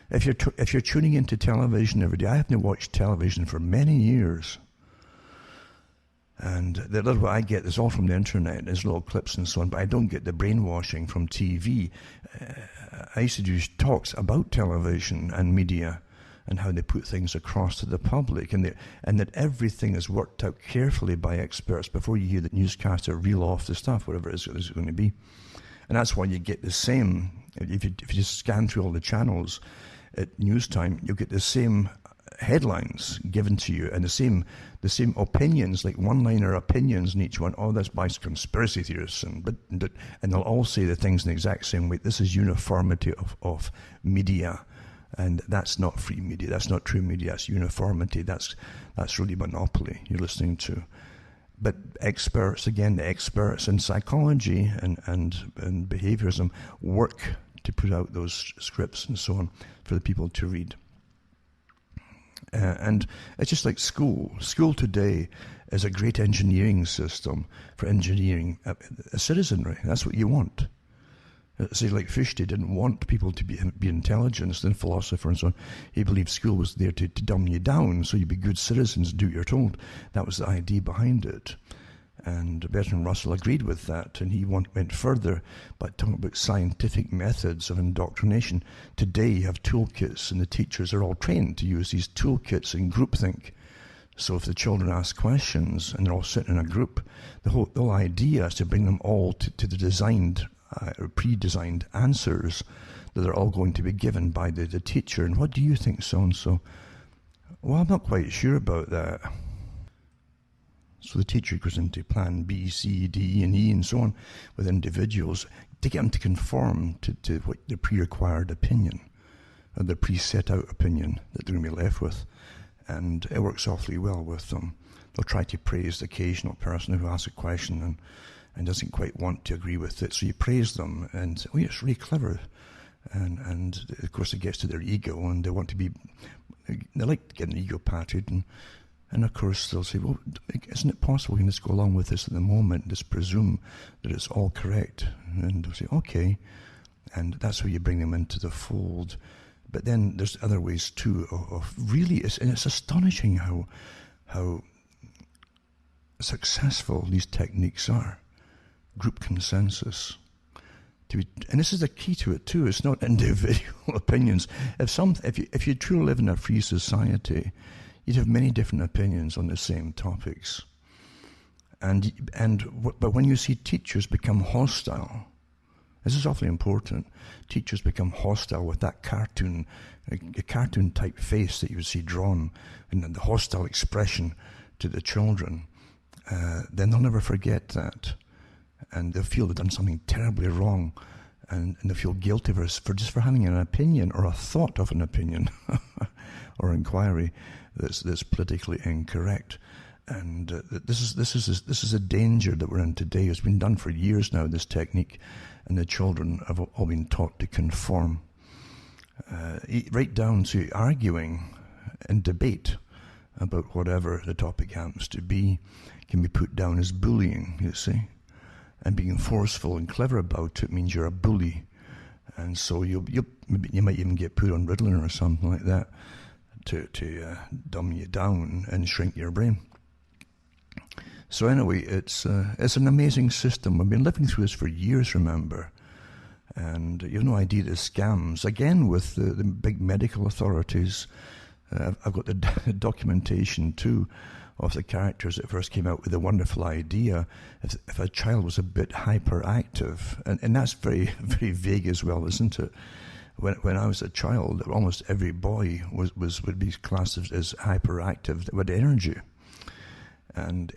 If you're tuning into television every day, I haven't watched television for many years. And the little what I get is all from the internet. There's little clips and so on, but I don't get the brainwashing from TV. I used to do talks about television and media and how they put things across to the public, and that everything is worked out carefully by experts before you hear the newscaster reel off the stuff, whatever it is going to be. And that's why you get the same, if you just scan through all the channels at news time, you'll get the same headlines given to you and the same opinions, like one-liner opinions in each one. Oh, that's by conspiracy theorists, and they'll all say the things in the exact same way. This is uniformity of media, and that's not free media. That's not true media. That's uniformity. That's really monopoly you're listening to. But experts, again, the experts in psychology and behaviorism work to put out those scripts and so on for the people to read. And it's just like school. School today is a great engineering system for engineering a citizenry. That's what you want. Say, like Fichte didn't want people to be intelligent and philosopher and so on. He believed school was there to dumb you down so you'd be good citizens and do what you're told. That was the idea behind it. And Bertrand Russell agreed with that, and he went further by talking about scientific methods of indoctrination. Today you have toolkits, and the teachers are all trained to use these toolkits in groupthink. So if the children ask questions and they're all sitting in a group, the whole idea is to bring them all to the designed or pre-designed answers that are all going to be given by the teacher. And what do you think, so-and-so? Well, I'm not quite sure about that. So the teacher goes into plan B, C, D, and E, and so on with individuals to get them to conform to what the pre-required opinion, or the pre-set out opinion that they're going to be left with. And it works awfully well with them. They'll try to praise the occasional person who asks a question and doesn't quite want to agree with it. So you praise them and say, oh, it's really clever. And of course it gets to their ego, and they like getting their ego patted. And of course they'll say, well, isn't it possible we can just go along with this at the moment, just presume that it's all correct? And they'll say, okay. And that's how you bring them into the fold. But then there's other ways too of really, it's astonishing how successful these techniques are. Group consensus. And this is the key to it too. It's not individual opinions. If you truly live in a free society, you'd have many different opinions on the same topics. But when you see teachers become hostile, this is awfully important. Teachers become hostile with that cartoon type face that you would see drawn, and the hostile expression to the children. Then they'll never forget that, and they'll feel they've done something terribly wrong, and they feel guilty for having an opinion or a thought of an opinion or inquiry that's politically incorrect. And this is a danger that we're in today. It's been done for years now, this technique, and the children have all been taught to conform, right down to arguing and debate about whatever the topic happens to be can be put down as bullying, you see. And being forceful and clever about it means you're a bully. And so you might even get put on Ritalin or something like that to dumb you down and shrink your brain. So anyway, it's an amazing system. We've been living through this for years, remember. And you have no idea the scams. Again, with the big medical authorities, I've got the documentation too of the characters that first came out with the wonderful idea if a child was a bit hyperactive, and that's very, very vague as well, isn't it? When I was a child, almost every boy would be classed as hyperactive with energy. And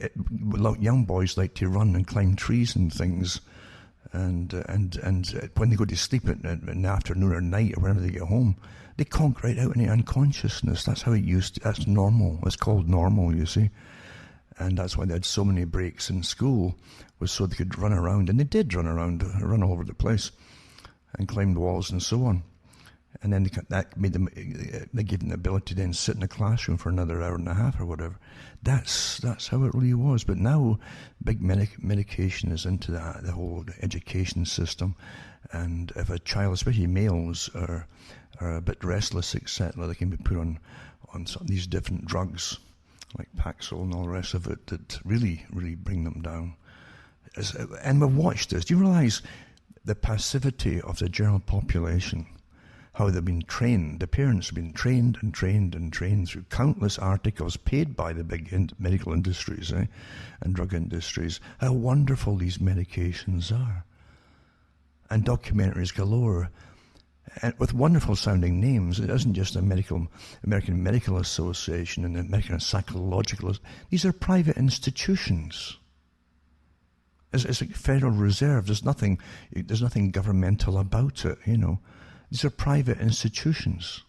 young boys like to run and climb trees and things, and when they go to sleep in the afternoon or night or whenever they get home, they conk right out into unconsciousness. That's how that's normal. It's called normal, you see. And that's why they had so many breaks in school, was so they could run around. And they did run all over the place and climb the walls and so on. And then that made them, they gave them the ability to then sit in the classroom for another hour and a half or whatever. That's how it really was. But now, big medication is into the whole education system. And if a child, especially males, are are a bit restless, etc., they can be put on some of these different drugs, like Paxil and all the rest of it, that really, really bring them down. And we've watched this. Do you realise the passivity of the general population? How they've been trained, the parents have been trained and trained and trained through countless articles paid by the big medical industries and drug industries, how wonderful these medications are. And documentaries galore, and with wonderful sounding names. It isn't just the American Medical Association and the American Psychological. These are private institutions. It's like Federal Reserve. There's nothing governmental about it, you know. These are private institutions.